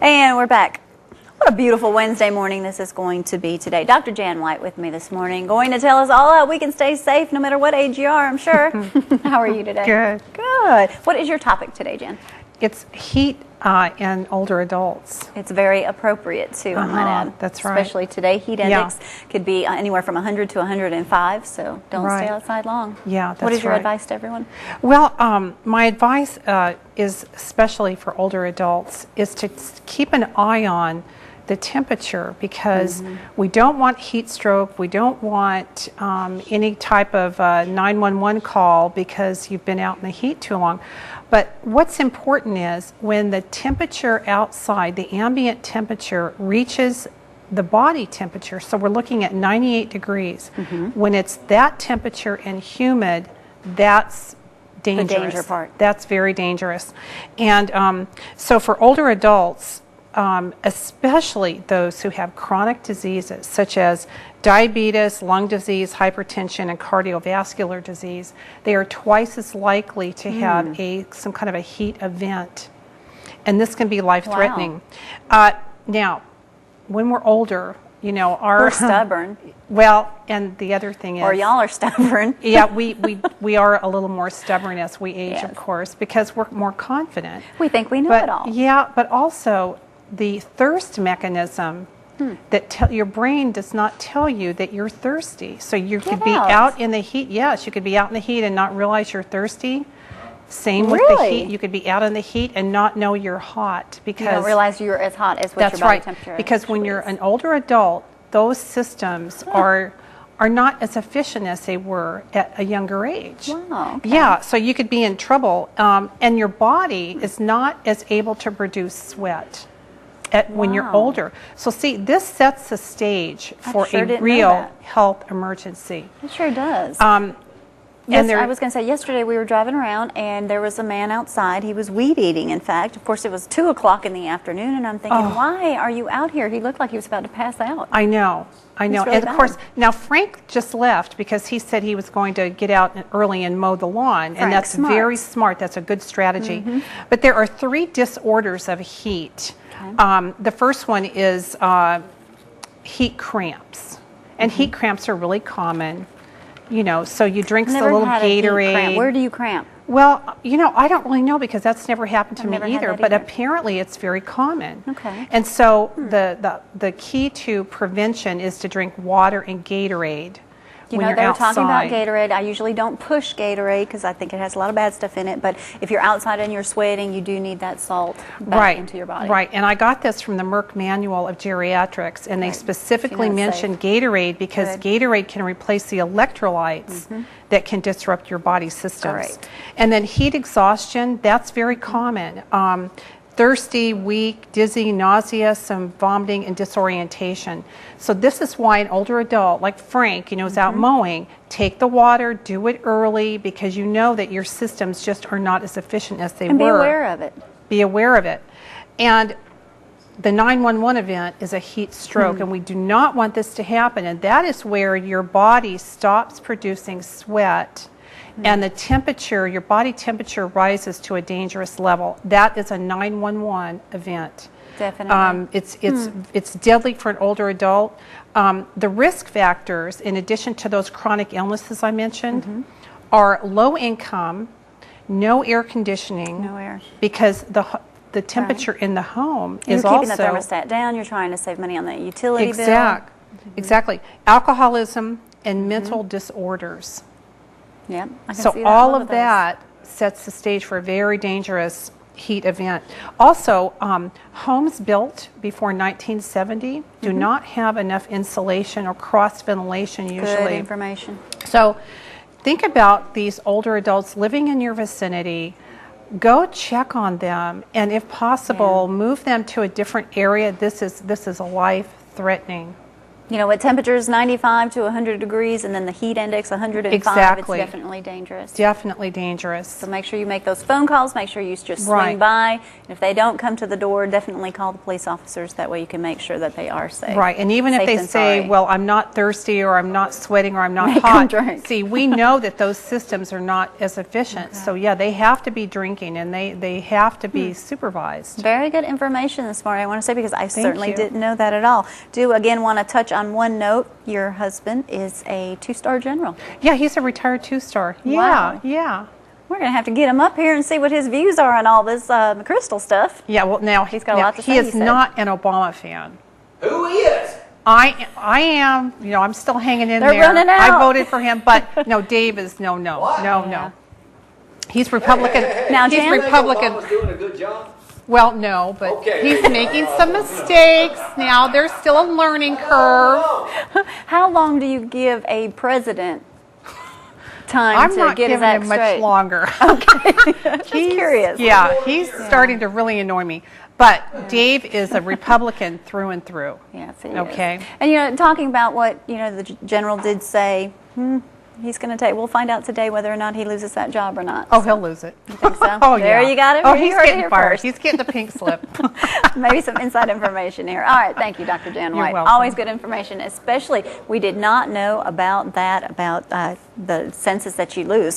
And we're back. What a beautiful Wednesday morning this is going to be today. Dr. Jan White with me this morning, going to tell us all how we can stay safe no matter what age you are, I'm sure. How are you today? Good. Good. What is your topic today, Jan? It's heat in older adults. It's very appropriate too, I might add. That's right. Especially today. Heat index could be anywhere from 100 to 105, so don't stay outside long. Yeah, that's right. What is your advice to everyone? Well, my advice is, especially for older adults, is to keep an eye on the temperature, because we don't want heat stroke. We don't want any type of 911 call because you've been out in the heat too long. But what's important is when the temperature outside, the ambient temperature, reaches the body temperature, so we're looking at 98 degrees, when it's that temperature and humid, that's dangerous. The danger part. That's very dangerous. And so for older adults, especially those who have chronic diseases such as diabetes, lung disease, hypertension, and cardiovascular disease, they are twice as likely to have some kind of a heat event. And this can be life-threatening. Wow. Now, when we're older, you know, we're stubborn. Well, and the other thing is... Or y'all are stubborn. Yeah, we are a little more stubborn as we age, of course, because we're more confident. We think we know it all. Yeah, but also the thirst mechanism, that your brain does not tell you that you're thirsty. So you could be out in the heat. Yes, you could be out in the heat and not realize you're thirsty. Same with the heat. You could be out in the heat and not know you're hot, because you don't realize you're as hot as what your body temperature is. Because when you're an older adult, those systems are not as efficient as they were at a younger age. Wow. Okay. Yeah, so you could be in trouble, and your body is not as able to produce sweat when you're older. So see, this sets the stage for a real health emergency. It sure does. And I was going to say, yesterday we were driving around and there was a man outside. He was weed eating, in fact. Of course, it was 2 o'clock in the afternoon, and I'm thinking, why are you out here? He looked like he was about to pass out. I know. Really, and of course, now Frank just left because he said he was going to get out early and mow the lawn, and that's very smart. That's a good strategy. But there are 3 disorders of heat. The first one is heat cramps, and heat cramps are really common. You know, so you drink a little Gatorade. Where do you cramp? Well, you know, I don't really know, because that's never happened to me either, but apparently it's very common. Okay. And so the key to prevention is to drink water and Gatorade. You know, they were talking about Gatorade. I usually don't push Gatorade because I think it has a lot of bad stuff in it. But if you're outside and you're sweating, you do need that salt back into your body. Right. And I got this from the Merck Manual of Geriatrics, and they specifically mentioned Gatorade because Gatorade can replace the electrolytes that can disrupt your body systems. And then heat exhaustion, that's very common. Thirsty, weak, dizzy, nausea, some vomiting, and disorientation. So this is why an older adult like Frank, you know, is out mowing. Take the water, do it early, because you know that your systems just are not as efficient as they were. And be aware of it. Be aware of it. And the 911 event is a heat stroke, and we do not want this to happen. And that is where your body stops producing sweat, and the temperature, your body temperature, rises to a dangerous level. That is a 911 event. Definitely. It's deadly for an older adult. The risk factors, in addition to those chronic illnesses I mentioned, are low income, no air conditioning, because the temperature in the home is also... You're keeping the thermostat down, you're trying to save money on the utility bill. Exactly. Alcoholism and mental disorders. Yeah, I can see so that, all of that sets the stage for a very dangerous heat event. Also, homes built before 1970 do not have enough insulation or cross ventilation usually. Good information. So think about these older adults living in your vicinity. Go check on them, and if possible, move them to a different area. This is a life-threatening You know, what temperature is 95 to 100 degrees, and then the heat index 105. Exactly. It's definitely dangerous. Definitely dangerous. So make sure you make those phone calls. Make sure you just swing Right. by. And if they don't come to the door, definitely call the police officers. That way you can make sure that they are safe. Right, and even if Safe they than say, sorry. well, I'm not thirsty or I'm not sweating or I'm not Make 'em hot, drink. see, we know that those systems are not as efficient. Okay. So yeah, they have to be drinking and they have to be supervised. Very good information this morning, I want to say, because I certainly you. didn't know that at all. Do again want to touch on one note. Your husband is a 2-star general. Yeah, he's a retired 2-star. Yeah, Wow. yeah. We're going to have to get him up here and see what his views are on all this crystal stuff. Yeah, well now He's got a lot to he say, is he said. not an Obama fan. Who is? I am, you know, I'm still hanging in They're there. running out. I voted for him, but no, Dave is no. Yeah. He's Republican. Now, he's Jan? Republican. Obama's doing a good job. Well, no, but Okay. he's making some mistakes. Now, there's still a learning curve. How long do you give a president time I'm to not get his giving act him much straight? longer. Just curious. Yeah, he's starting to really annoy me. But Dave is a Republican through and through. Yes, he is. Okay. And you know, talking about what the general did say, he's going to take. We'll find out today whether or not he loses that job or not. Oh, he'll lose it. You think so? Oh, There yeah. you got it. Oh, You he's heard it getting here fired. first. He's getting the pink slip. Maybe some inside information here. All right, thank you, Dr. Jan You're White. welcome. Always good information, especially we did not know about that, about the census that you lose.